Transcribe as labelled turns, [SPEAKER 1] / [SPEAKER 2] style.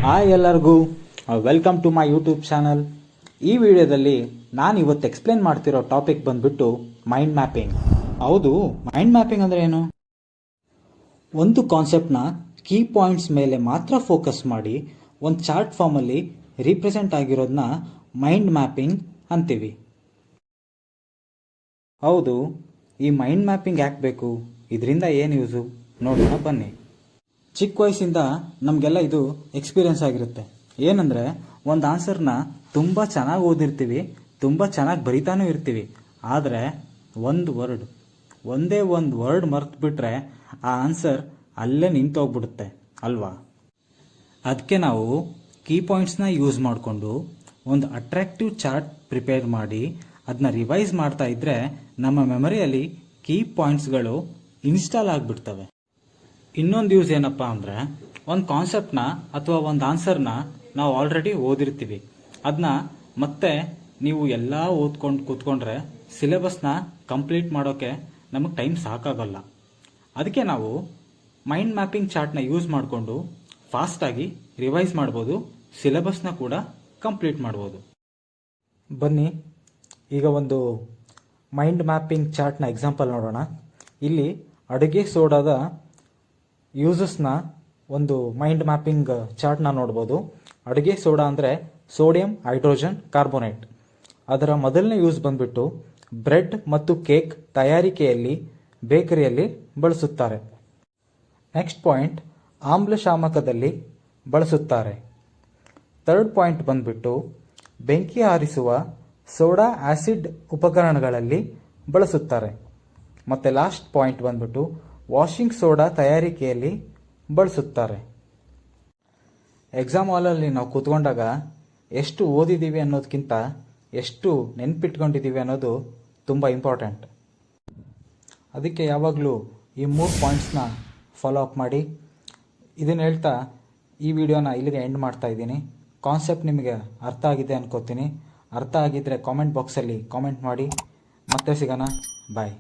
[SPEAKER 1] Hi ಎಲ್ಲರಿಗೂ welcome to my YouTube channel. ಈ ವಿಡಿಯೋದಲ್ಲಿ ನಾನು ಇವತ್ತು ಎಕ್ಸ್ಪ್ಲೇನ್ ಮಾಡ್ತಿರೋ ಟಾಪಿಕ್ ಬಂದ್ಬಿಟ್ಟು ಮೈಂಡ್ ಮ್ಯಾಪಿಂಗ್. ಹೌದು, ಮೈಂಡ್ ಮ್ಯಾಪಿಂಗ್ ಅಂದರೆ ಏನು? ಒಂದು ಕಾನ್ಸೆಪ್ಟ್ನ ಕೀ ಪಾಯಿಂಟ್ಸ್ ಮೇಲೆ ಮಾತ್ರ ಫೋಕಸ್ ಮಾಡಿ ಒಂದು ಚಾರ್ಟ್ ಫಾರ್ಮಲ್ಲಿ ರಿಪ್ರೆಸೆಂಟ್ ಆಗಿರೋದನ್ನ ಮೈಂಡ್ ಮ್ಯಾಪಿಂಗ್ ಅಂತೀವಿ. ಹೌದು, ಈ ಮೈಂಡ್ ಮ್ಯಾಪಿಂಗ್ ಯಾಕೆ ಬೇಕು, ಇದರಿಂದ ಏನು ಯೂಸು ನೋಡೋಣ ಬನ್ನಿ. ಚಿಕ್ಕ ವಯಸ್ಸಿಂದ ನಮಗೆಲ್ಲ ಇದು ಎಕ್ಸ್ಪೀರಿಯನ್ಸ್ ಆಗಿರುತ್ತೆ. ಏನಂದರೆ ಒಂದು ಆನ್ಸರ್ನ ತುಂಬ ಚೆನ್ನಾಗಿ ಓದಿರ್ತೀವಿ, ತುಂಬ ಚೆನ್ನಾಗಿ ಬರಿತಾನೂ ಇರ್ತೀವಿ. ಆದರೆ ಒಂದೇ ಒಂದು ವರ್ಡ್ ಮರ್ತು ಬಿಟ್ರೆ ಆ ಆನ್ಸರ್ ಅಲ್ಲೇ ನಿಂತೋಗ್ಬಿಡುತ್ತೆ ಅಲ್ವಾ? ಅದಕ್ಕೆ ನಾವು ಕೀ ಪಾಯಿಂಟ್ಸ್ನ ಯೂಸ್ ಮಾಡಿಕೊಂಡು ಒಂದು ಅಟ್ರಾಕ್ಟಿವ್ ಚಾರ್ಟ್ ಪ್ರಿಪೇರ್ ಮಾಡಿ ಅದನ್ನ ರಿವೈಸ್ ಮಾಡ್ತಾ ಇದ್ದರೆ ನಮ್ಮ ಮೆಮೊರಿಯಲ್ಲಿ ಕೀ ಪಾಯಿಂಟ್ಸ್ಗಳು ಇನ್ಸ್ಟಾಲ್ ಆಗಿಬಿಡ್ತವೆ. ಇನ್ನೊಂದು ಯೂಸ್ ಏನಪ್ಪ ಅಂದರೆ, ಒಂದು ಕಾನ್ಸೆಪ್ಟ್ನ ಅಥವಾ ಒಂದು ಆನ್ಸರ್ನ ನಾವು ಆಲ್ರೆಡಿ ಓದಿರ್ತೀವಿ. ಅದನ್ನ ಮತ್ತೆ ನೀವು ಎಲ್ಲ ಓದ್ಕೊಂಡು ಕೂತ್ಕೊಂಡ್ರೆ ಸಿಲೆಬಸ್ನ ಕಂಪ್ಲೀಟ್ ಮಾಡೋಕ್ಕೆ ನಮಗೆ ಟೈಮ್ ಸಾಕಾಗಲ್ಲ. ಅದಕ್ಕೆ ನಾವು ಮೈಂಡ್ ಮ್ಯಾಪಿಂಗ್ ಚಾರ್ಟ್ನ ಯೂಸ್ ಮಾಡಿಕೊಂಡು ಫಾಸ್ಟಾಗಿ ರಿವೈಸ್ ಮಾಡ್ಬೋದು, ಸಿಲೆಬಸ್ನ ಕೂಡ ಕಂಪ್ಲೀಟ್ ಮಾಡ್ಬೋದು. ಬನ್ನಿ ಈಗ ಒಂದು ಮೈಂಡ್ ಮ್ಯಾಪಿಂಗ್ ಚಾರ್ಟ್ನ ಎಕ್ಸಾಂಪಲ್ ನೋಡೋಣ. ಇಲ್ಲಿ ಅಡುಗೆ ಸೋಡಾದ ಯೂಸಸ್ನ ಒಂದು ಮೈಂಡ್ ಮ್ಯಾಪಿಂಗ್ ಚಾರ್ಟ್ನ ನೋಡ್ಬೋದು. ಅಡುಗೆ ಸೋಡಾ ಅಂದರೆ ಸೋಡಿಯಂ ಹೈಡ್ರೋಜನ್ ಕಾರ್ಬೋನೇಟ್. ಅದರ ಮೊದಲನೇ ಯೂಸ್ ಬಂದ್ಬಿಟ್ಟು ಬ್ರೆಡ್ ಮತ್ತು ಕೇಕ್ ತಯಾರಿಕೆಯಲ್ಲಿ ಬೇಕರಿಯಲ್ಲಿ ಬಳಸುತ್ತಾರೆ. ನೆಕ್ಸ್ಟ್ ಪಾಯಿಂಟ್, ಆಮ್ಲಶಾಮಕದಲ್ಲಿ ಬಳಸುತ್ತಾರೆ. ಥರ್ಡ್ ಪಾಯಿಂಟ್ ಬಂದ್ಬಿಟ್ಟು ಬೆಂಕಿ ಆರಿಸುವ ಸೋಡಾ ಆಸಿಡ್ ಉಪಕರಣಗಳಲ್ಲಿ ಬಳಸುತ್ತಾರೆ. ಮತ್ತು ಲಾಸ್ಟ್ ಪಾಯಿಂಟ್ ಬಂದ್ಬಿಟ್ಟು ವಾಷಿಂಗ್ ಸೋಡಾ ತಯಾರಿಕೆಯಲ್ಲಿ ಬಳಸುತ್ತಾರೆ. ಎಕ್ಸಾಮ್ ಹಾಲಲ್ಲಿ ನಾವು ಕೂತ್ಕೊಂಡಾಗ ಎಷ್ಟು ಓದಿದ್ದೀವಿ ಅನ್ನೋದಕ್ಕಿಂತ ಎಷ್ಟು ನೆನ್ಪಿಟ್ಕೊಂಡಿದ್ದೀವಿ ಅನ್ನೋದು ತುಂಬ ಇಂಪಾರ್ಟೆಂಟ್. ಅದಕ್ಕೆ ಯಾವಾಗಲೂ ಈ 3 ಪಾಯಿಂಟ್ಸ್ನ ಫಾಲೋ ಅಪ್ ಮಾಡಿ. ಇದನ್ನು ಹೇಳ್ತಾ ಈ ವಿಡಿಯೋನ ಇಲ್ಲಿಗೆ ಎಂಡ್ ಮಾಡ್ತಾ ಇದ್ದೀನಿ. ಕಾನ್ಸೆಪ್ಟ್ ನಿಮಗೆ ಅರ್ಥ ಆಗಿದೆ ಅನ್ಕೋತೀನಿ. ಅರ್ಥ ಆಗಿದ್ದರೆ ಕಾಮೆಂಟ್ ಬಾಕ್ಸಲ್ಲಿ ಕಾಮೆಂಟ್ ಮಾಡಿ. ಮತ್ತೆ ಸಿಗೋಣ. ಬಾಯ್.